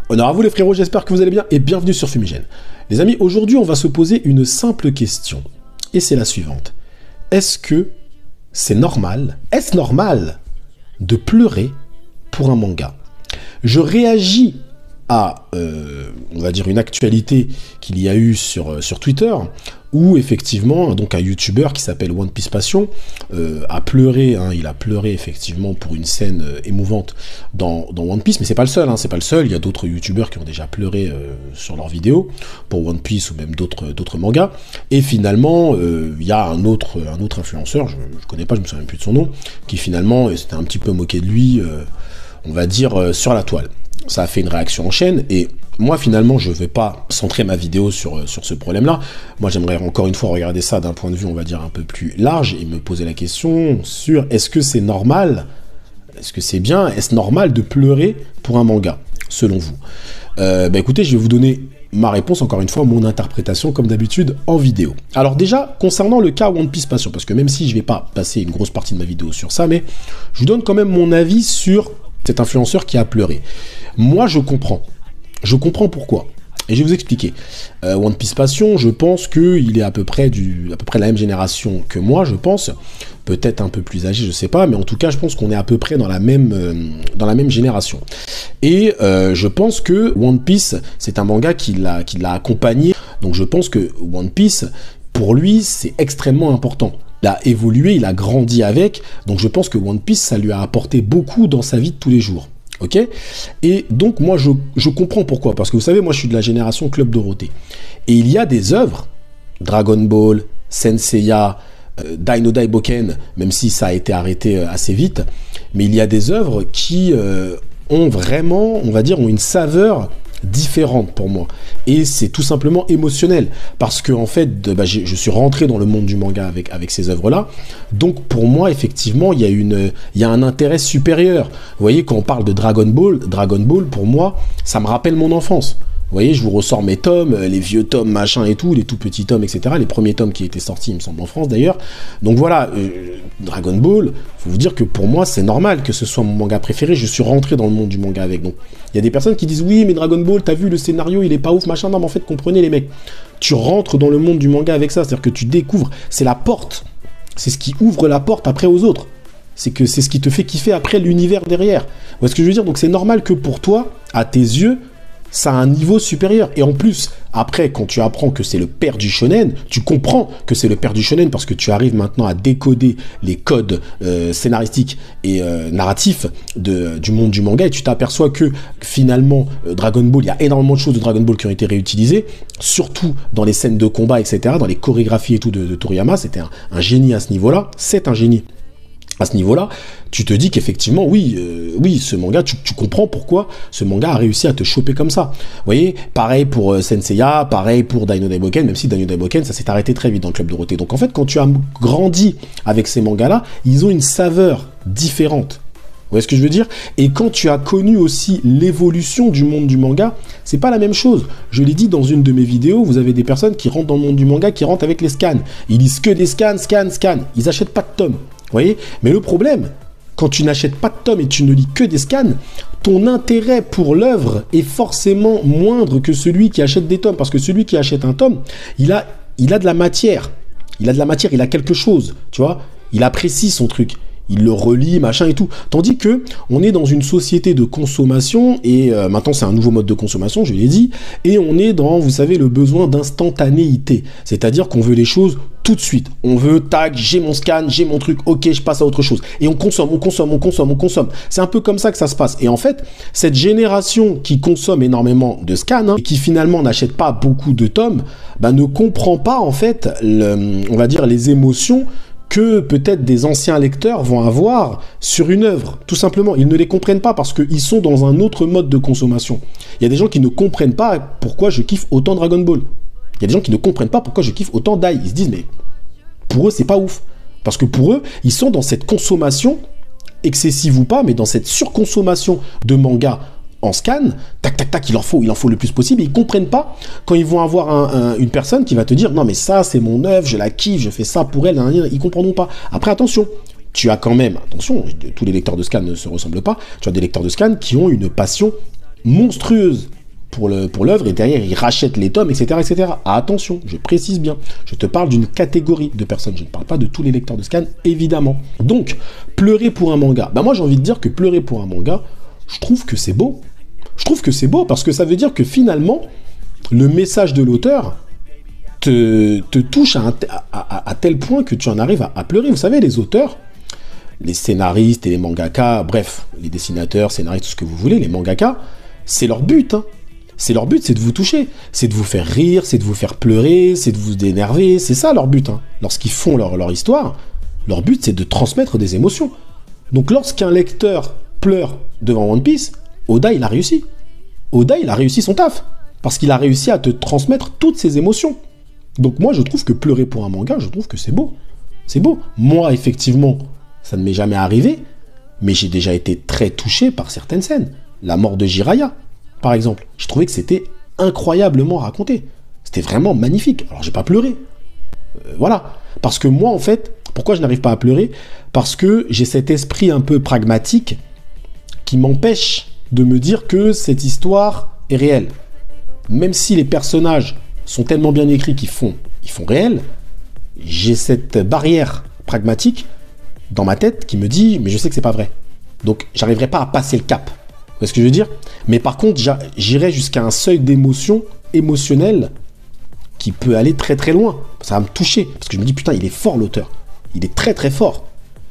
Honneur à vous les frérots, j'espère que vous allez bien et bienvenue sur Fumigène. Les amis, aujourd'hui on va se poser une simple question, et c'est la suivante. Est-ce que c'est normal, est-ce normal de pleurer pour un manga? Je réagis à, on va dire, une actualité qu'il y a eu sur Twitter, où effectivement, donc un YouTuber qui s'appelle One Piece Passion a pleuré, hein, il a pleuré effectivement pour une scène émouvante dans One Piece, mais c'est pas le seul, hein, c'est pas le seul, il y a d'autres YouTubers qui ont déjà pleuré sur leurs vidéos, pour One Piece ou même d'autres mangas, et finalement, il y a un autre influenceur, je connais pas, je me souviens plus de son nom, qui finalement s'était un petit peu moqué de lui, on va dire, sur la toile. Ça a fait une réaction en chaîne, et moi finalement je vais pas centrer ma vidéo sur ce problème là. Moi j'aimerais encore une fois regarder ça d'un point de vue on va dire un peu plus large et me poser la question sur est-ce que c'est normal, est-ce que c'est bien, est-ce normal de pleurer pour un manga selon vous? Bah écoutez, je vais vous donner ma réponse, encore une fois, mon interprétation comme d'habitude en vidéo. Alors déjà, concernant le cas One Piece Passion, parce que même si je vais pas passer une grosse partie de ma vidéo sur ça, mais je vous donne quand même mon avis sur cet influenceur qui a pleuré. Moi, je comprends. Je comprends pourquoi. Et je vais vous expliquer. One Piece Passion, je pense qu'il est à peu près de la même génération que moi, je pense. Peut-être un peu plus âgé, je sais pas, mais en tout cas, je pense qu'on est à peu près dans la même génération. Et je pense que One Piece, c'est un manga qui l'a accompagné. Donc je pense que One Piece, pour lui, c'est extrêmement important. Il a évolué, il a grandi avec, donc je pense que One Piece, ça lui a apporté beaucoup dans sa vie de tous les jours. Ok? Et donc moi je comprends pourquoi, parce que vous savez, moi je suis de la génération Club Dorothée. Et il y a des œuvres, Dragon Ball, Senseiya, Dino Daiboken, même si ça a été arrêté assez vite, mais il y a des œuvres qui ont vraiment, on va dire, ont une saveur différente pour moi, et c'est tout simplement émotionnel, parce que en fait je suis rentré dans le monde du manga avec ces œuvres là, donc pour moi effectivement il y a un intérêt supérieur. Vous voyez, quand on parle de Dragon Ball pour moi ça me rappelle mon enfance. Vous voyez, je vous ressors mes tomes, les vieux tomes, machin et tout, les tout petits tomes, etc. Les premiers tomes qui étaient sortis, il me semble, en France d'ailleurs. Donc voilà, Dragon Ball, faut vous dire que pour moi, c'est normal que ce soit mon manga préféré. Je suis rentré dans le monde du manga avec. Donc, il y a des personnes qui disent, oui, mais Dragon Ball, t'as vu, le scénario, il est pas ouf, machin. Non, mais en fait, comprenez les mecs. Tu rentres dans le monde du manga avec ça, c'est-à-dire que tu découvres, c'est la porte. C'est ce qui ouvre la porte après aux autres. C'est ce qui te fait kiffer après l'univers derrière. Vous voyez ce que je veux dire? Donc c'est normal que pour toi, à tes yeux, ça a un niveau supérieur. Et en plus, après, quand tu apprends que c'est le père du shonen, tu comprends que c'est le père du shonen parce que tu arrives maintenant à décoder les codes scénaristiques et narratifs du monde du manga, et tu t'aperçois que finalement, Dragon Ball, il y a énormément de choses de Dragon Ball qui ont été réutilisées, surtout dans les scènes de combat, etc., dans les chorégraphies et tout de Toriyama. C'était un génie à ce niveau-là. C'est un génie à ce niveau-là. Tu te dis qu'effectivement, oui, ce manga, tu comprends pourquoi ce manga a réussi à te choper comme ça. Vous voyez, pareil pour Senseiya, pareil pour Dino Daiboken, même si Dino Daiboken, ça s'est arrêté très vite dans le Club Dorothée. Donc en fait, quand tu as grandi avec ces mangas-là, ils ont une saveur différente. Vous voyez ce que je veux dire? Et quand tu as connu aussi l'évolution du monde du manga, c'est pas la même chose. Je l'ai dit dans une de mes vidéos, vous avez des personnes qui rentrent dans le monde du manga, qui rentrent avec les scans. Ils lisent que des scans. Ils achètent pas de tomes. Vous voyez? Mais le problème, quand tu n'achètes pas de tomes et tu ne lis que des scans, ton intérêt pour l'œuvre est forcément moindre que celui qui achète des tomes. Parce que celui qui achète un tome, il a de la matière. Il a quelque chose, tu vois? Il apprécie son truc. Il le relit, machin et tout. Tandis que on est dans une société de consommation, et maintenant c'est un nouveau mode de consommation, je l'ai dit, et on est dans, vous savez, le besoin d'instantanéité. C'est-à-dire qu'on veut les choses tout de suite. On veut, tac, j'ai mon scan, j'ai mon truc, ok, je passe à autre chose. Et on consomme. C'est un peu comme ça que ça se passe. Et en fait, cette génération qui consomme énormément de scans, hein, et qui finalement n'achète pas beaucoup de tomes, bah, ne comprend pas, en fait, on va dire, les émotions que peut-être des anciens lecteurs vont avoir sur une œuvre. Tout simplement, ils ne les comprennent pas parce qu'ils sont dans un autre mode de consommation. Il y a des gens qui ne comprennent pas pourquoi je kiffe autant Dragon Ball. Il y a des gens qui ne comprennent pas pourquoi je kiffe autant Dai. Ils se disent, mais pour eux, c'est pas ouf. Parce que pour eux, ils sont dans cette consommation, excessive ou pas, mais dans cette surconsommation de mangas en scan, tac, tac, tac, il en faut le plus possible, et ils comprennent pas quand ils vont avoir une personne qui va te dire, non mais ça c'est mon œuvre, je la kiffe, je fais ça pour elle, ils comprendront pas. Après attention, tu as quand même, attention, tous les lecteurs de scan ne se ressemblent pas, tu as des lecteurs de scan qui ont une passion monstrueuse pour l'œuvre et derrière il rachète les tomes, etc., etc. Attention, je précise bien, je te parle d'une catégorie de personnes, je ne parle pas de tous les lecteurs de scan, évidemment. Donc, pleurer pour un manga, bah moi j'ai envie de dire que pleurer pour un manga, je trouve que c'est beau. Je trouve que c'est beau parce que ça veut dire que finalement, le message de l'auteur te touche à tel point que tu en arrives à pleurer. Vous savez, les auteurs, les scénaristes et les mangaka, bref, les dessinateurs, scénaristes, tout ce que vous voulez, les mangaka, c'est leur but, hein. C'est leur but, c'est de vous toucher, c'est de vous faire rire, c'est de vous faire pleurer, c'est de vous énerver, c'est ça leur but, hein. Lorsqu'ils font leur histoire, leur but c'est de transmettre des émotions. Donc lorsqu'un lecteur pleure devant One Piece, Oda il a réussi. Oda il a réussi son taf, parce qu'il a réussi à te transmettre toutes ces émotions. Donc moi je trouve que pleurer pour un manga, je trouve que c'est beau. C'est beau. Moi effectivement, ça ne m'est jamais arrivé, mais j'ai déjà été très touché par certaines scènes. La mort de Jiraiya, par exemple. Je trouvais que c'était incroyablement raconté. C'était vraiment magnifique. Alors, j'ai pas pleuré. Voilà. Parce que moi, en fait, pourquoi je n'arrive pas à pleurer? Parce que j'ai cet esprit un peu pragmatique qui m'empêche de me dire que cette histoire est réelle. Même si les personnages sont tellement bien écrits qu'ils font réel, j'ai cette barrière pragmatique dans ma tête qui me dit, mais je sais que c'est pas vrai. Donc, j'arriverai pas à passer le cap. Vous voyez ce que je veux dire? Mais par contre, j'irai jusqu'à un seuil d'émotion émotionnelle qui peut aller très très loin. Ça va me toucher. Parce que je me dis, putain, il est fort l'auteur. Il est très très fort.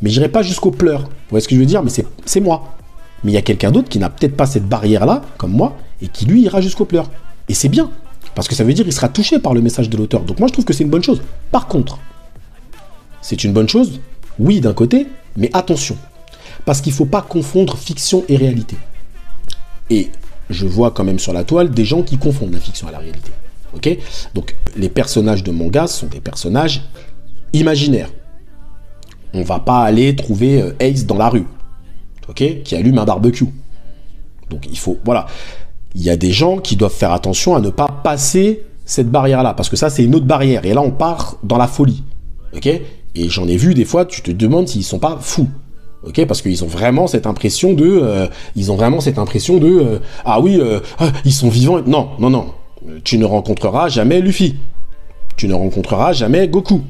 Mais j'irai pas jusqu'aux pleurs. Vous voyez ce que je veux dire? Mais c'est moi. Mais il y a quelqu'un d'autre qui n'a peut-être pas cette barrière-là, comme moi, et qui lui ira jusqu'aux pleurs. Et c'est bien. Parce que ça veut dire qu'il sera touché par le message de l'auteur. Donc moi, je trouve que c'est une bonne chose. Par contre, c'est une bonne chose, oui, d'un côté, mais attention. Parce qu'il ne faut pas confondre fiction et réalité. Et je vois quand même sur la toile des gens qui confondent la fiction et la réalité. Ok? Donc, les personnages de manga sont des personnages imaginaires. On va pas aller trouver Ace dans la rue, ok? Qui allume un barbecue. Donc, il faut... Voilà. Il y a des gens qui doivent faire attention à ne pas passer cette barrière-là. Parce que ça, c'est une autre barrière. Et là, on part dans la folie. Ok? Et j'en ai vu des fois, tu te demandes s'ils sont pas fous. Ok, parce qu'ils ont vraiment cette impression de, ah oui, ils sont vivants. Non, non, non. Tu ne rencontreras jamais Luffy. Tu ne rencontreras jamais Goku.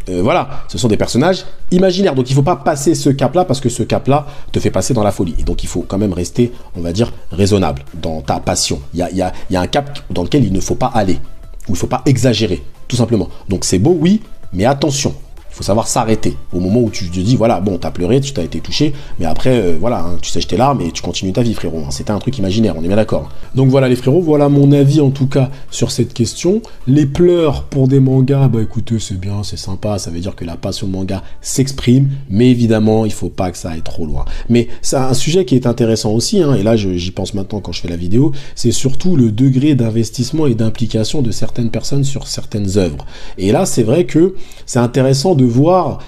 Voilà, ce sont des personnages imaginaires. Donc il ne faut pas passer ce cap-là parce que ce cap-là te fait passer dans la folie. Et donc il faut quand même rester, on va dire, raisonnable dans ta passion. Il y a un cap dans lequel il ne faut pas aller. Ou il ne faut pas exagérer, tout simplement. Donc c'est beau, oui, mais attention. Il faut savoir s'arrêter au moment où tu te dis, voilà, bon, t'as pleuré, tu t'as été touché, mais après, voilà, hein, tu sèches tes larmes et tu continues ta vie, frérot. Hein, c'était un truc imaginaire, on est bien d'accord. Donc voilà, les frérots, voilà mon avis en tout cas sur cette question. Les pleurs pour des mangas, bah écoutez, c'est bien, c'est sympa, ça veut dire que la passion de manga s'exprime, mais évidemment, il faut pas que ça aille trop loin. Mais c'est un sujet qui est intéressant aussi, hein, et là, j'y pense maintenant quand je fais la vidéo, c'est surtout le degré d'investissement et d'implication de certaines personnes sur certaines œuvres. Et là, c'est vrai que c'est intéressant de voir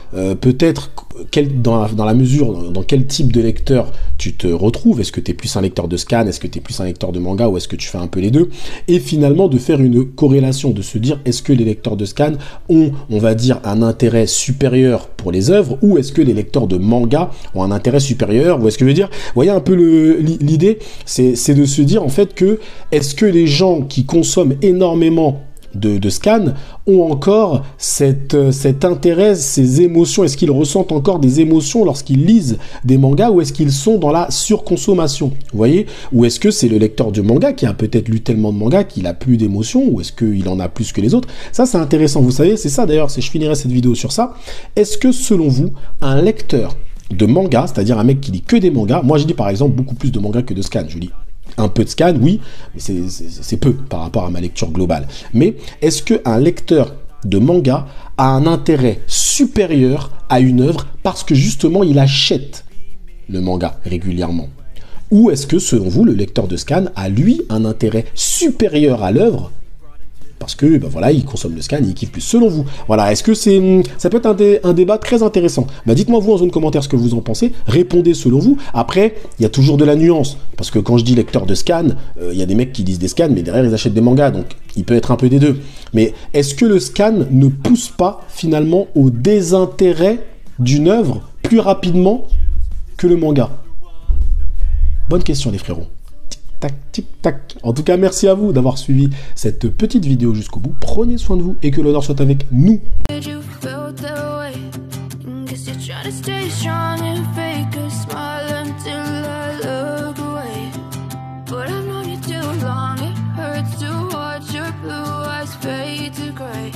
peut-être dans la mesure, dans quel type de lecteur tu te retrouves. Est-ce que tu es plus un lecteur de scan, est-ce que tu es plus un lecteur de manga, ou est-ce que tu fais un peu les deux? Et finalement de faire une corrélation, de se dire est-ce que les lecteurs de scan ont, on va dire, un intérêt supérieur pour les œuvres, ou est-ce que les lecteurs de manga ont un intérêt supérieur? Ou est-ce que je veux dire, vous voyez un peu l'idée, c'est de se dire en fait que est-ce que les gens qui consomment énormément de scan ont encore cet intérêt, ces émotions, est-ce qu'ils ressentent encore des émotions lorsqu'ils lisent des mangas, ou est-ce qu'ils sont dans la surconsommation, vous voyez? Ou est-ce que c'est le lecteur de manga qui a peut-être lu tellement de mangas qu'il a plus d'émotions, ou est-ce qu'il en a plus que les autres? Ça c'est intéressant, vous savez, c'est ça d'ailleurs, je finirai cette vidéo sur ça. Est-ce que selon vous, un lecteur de manga, c'est-à-dire un mec qui lit que des mangas, moi je lis par exemple beaucoup plus de mangas que de scan, je lis un peu de scan, oui, mais c'est peu par rapport à ma lecture globale. Mais est-ce qu'un lecteur de manga a un intérêt supérieur à une œuvre parce que justement il achète le manga régulièrement? Ou est-ce que selon vous, le lecteur de scan a lui un intérêt supérieur à l'œuvre parce que ben voilà, il consomme le scan et il kiffe plus? Selon vous, voilà, est-ce que ça peut être un débat très intéressant? Bah dites-moi vous en zone commentaire ce que vous en pensez, répondez selon vous. Après, il y a toujours de la nuance, parce que quand je dis lecteur de scan, il y a des mecs qui lisent des scans, mais derrière ils achètent des mangas, donc il peut être un peu des deux. Mais est-ce que le scan ne pousse pas finalement au désintérêt d'une œuvre plus rapidement que le manga? Bonne question les frérots. tac, tic-tac. En tout cas, merci à vous d'avoir suivi cette petite vidéo jusqu'au bout. Prenez soin de vous et que l'honneur soit avec nous. But I've known you too long, it hurts to watch your blue eyes fade to gray.